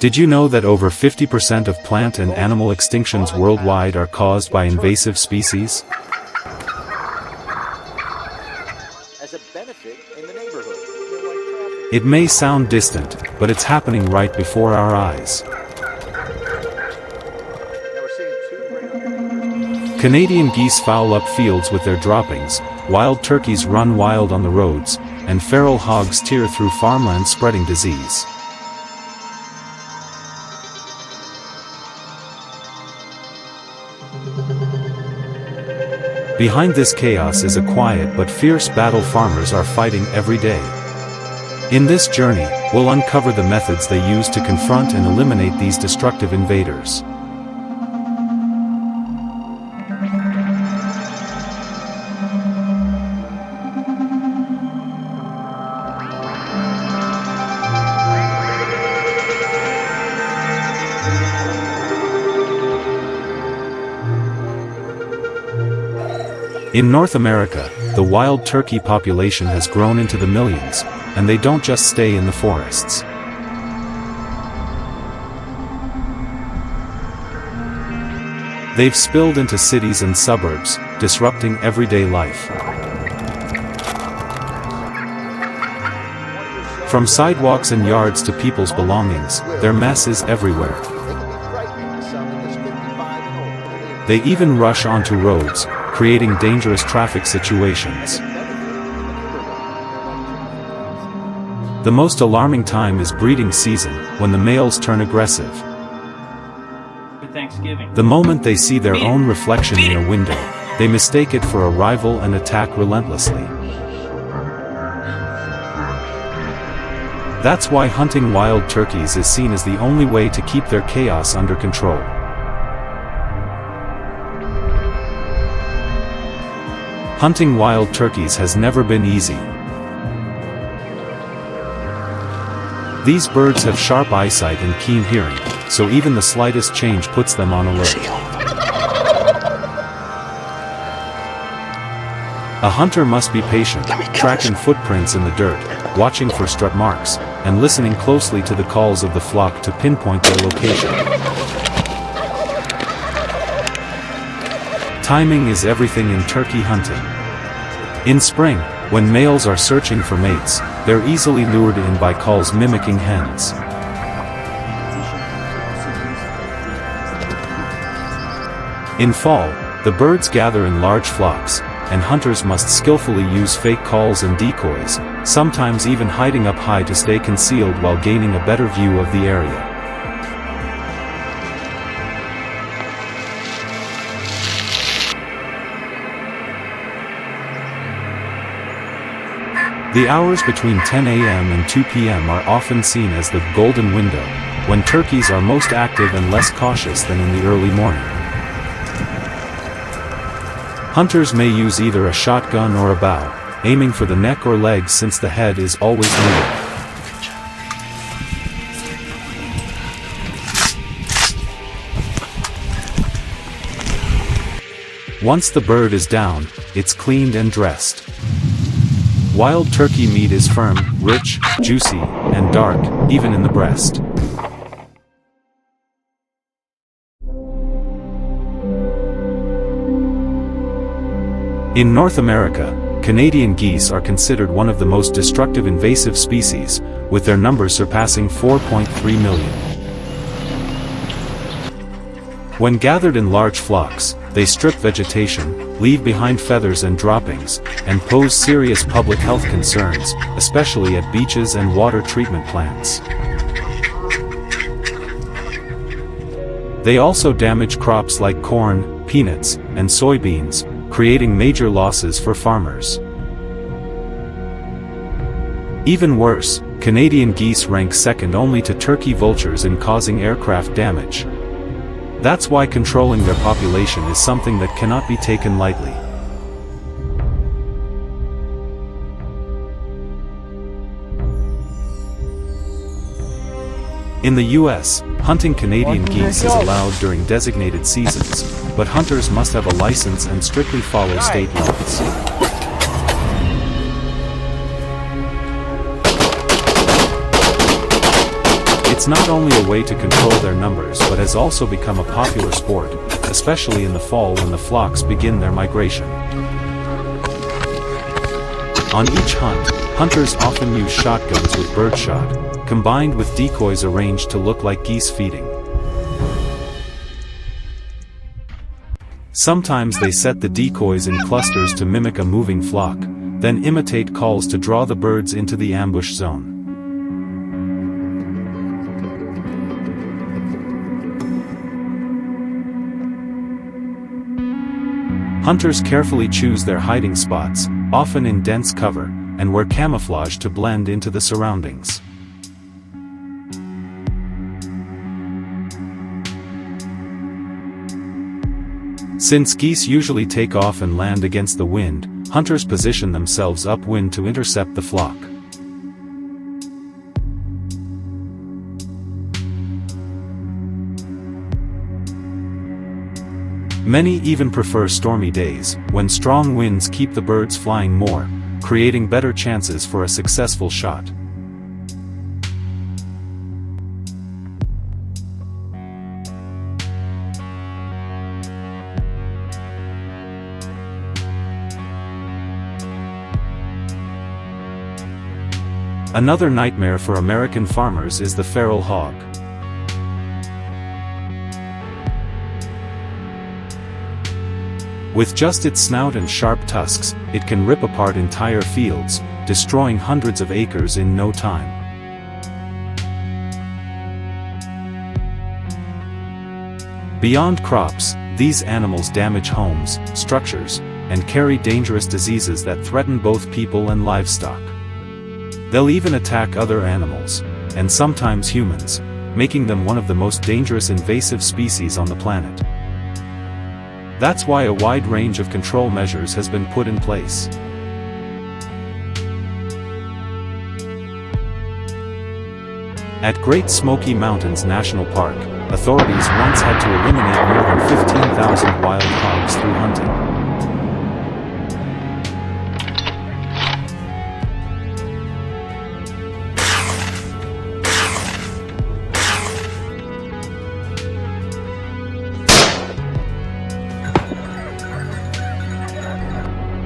Did you know that over 50% of plant and animal extinctions worldwide are caused by invasive species? As a benefit in the neighborhood. It may sound distant, but it's happening right before our eyes. Canadian geese foul up fields with their droppings, wild turkeys run wild on the roads, and feral hogs tear through farmland spreading disease. Behind this chaos is a quiet but fierce battle farmers are fighting every day. In this journey, we'll uncover the methods they use to confront and eliminate these destructive invaders. In North America, the wild turkey population has grown into the millions, and they don't just stay in the forests. They've spilled into cities and suburbs, disrupting everyday life. From sidewalks and yards to people's belongings, their mess is everywhere. They even rush onto roads, creating dangerous traffic situations. The most alarming time is breeding season, when the males turn aggressive. The moment they see their own reflection in a window, they mistake it for a rival and attack relentlessly. That's why hunting wild turkeys is seen as the only way to keep their chaos under control. Hunting wild turkeys has never been easy. These birds have sharp eyesight and keen hearing, so even the slightest change puts them on alert. A hunter must be patient, tracking footprints in the dirt, watching for strut marks, and listening closely to the calls of the flock to pinpoint their location. Timing is everything in turkey hunting. In spring, when males are searching for mates, they're easily lured in by calls mimicking hens. In fall, the birds gather in large flocks, and hunters must skillfully use fake calls and decoys, sometimes even hiding up high to stay concealed while gaining a better view of the area. The hours between 10 a.m. and 2 p.m. are often seen as the golden window, when turkeys are most active and less cautious than in the early morning. Hunters may use either a shotgun or a bow, aiming for the neck or legs since the head is always needed. Once the bird is down, it's cleaned and dressed. Wild turkey meat is firm, rich, juicy, and dark, even in the breast. In North America, Canadian geese are considered one of the most destructive invasive species, with their numbers surpassing 4.3 million. When gathered in large flocks, they strip vegetation, leave behind feathers and droppings, and pose serious public health concerns, especially at beaches and water treatment plants. They also damage crops like corn, peanuts, and soybeans, creating major losses for farmers. Even worse, Canadian geese rank second only to turkey vultures in causing aircraft damage. That's why controlling their population is something that cannot be taken lightly. In the US, hunting Canadian geese is allowed during designated seasons, but hunters must have a license and strictly follow state laws. It's not only a way to control their numbers but has also become a popular sport, especially in the fall when the flocks begin their migration. On each hunt, hunters often use shotguns with birdshot, combined with decoys arranged to look like geese feeding. Sometimes they set the decoys in clusters to mimic a moving flock, then imitate calls to draw the birds into the ambush zone. Hunters carefully choose their hiding spots, often in dense cover, and wear camouflage to blend into the surroundings. Since geese usually take off and land against the wind, hunters position themselves upwind to intercept the flock. Many even prefer stormy days, when strong winds keep the birds flying more, creating better chances for a successful shot. Another nightmare for American farmers is the feral hog. With just its snout and sharp tusks, it can rip apart entire fields, destroying hundreds of acres in no time. Beyond crops, these animals damage homes, structures, and carry dangerous diseases that threaten both people and livestock. They'll even attack other animals, and sometimes humans, making them one of the most dangerous invasive species on the planet. That's why a wide range of control measures has been put in place. At Great Smoky Mountains National Park, authorities once had to eliminate more than 15,000 wild hogs through hunting.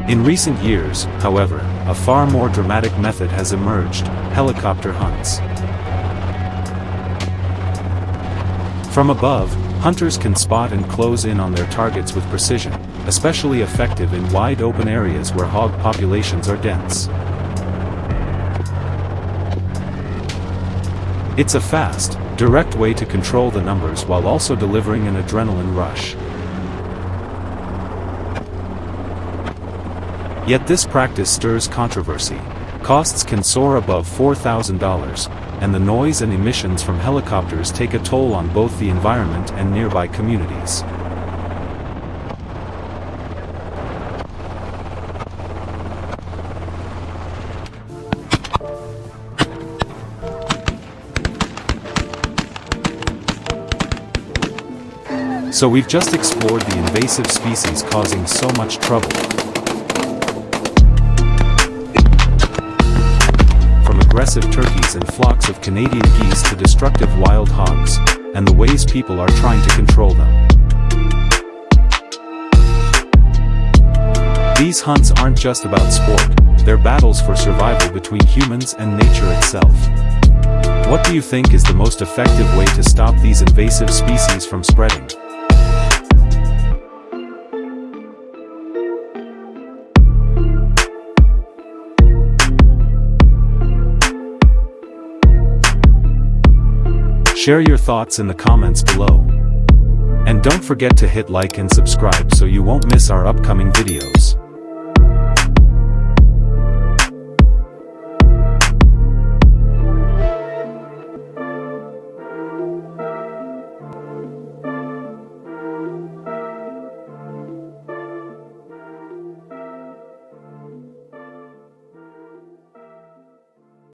In recent years, however, a far more dramatic method has emerged: helicopter hunts. From above, hunters can spot and close in on their targets with precision, especially effective in wide open areas where hog populations are dense. It's a fast, direct way to control the numbers while also delivering an adrenaline rush. Yet this practice stirs controversy. Costs can soar above $4,000, and the noise and emissions from helicopters take a toll on both the environment and nearby communities. So we've just explored the invasive species causing so much trouble. Aggressive turkeys and flocks of Canadian geese to destructive wild hogs, and the ways people are trying to control them. These hunts aren't just about sport, they're battles for survival between humans and nature itself. What do you think is the most effective way to stop these invasive species from spreading? Share your thoughts in the comments below. And don't forget to hit like and subscribe so you won't miss our upcoming videos.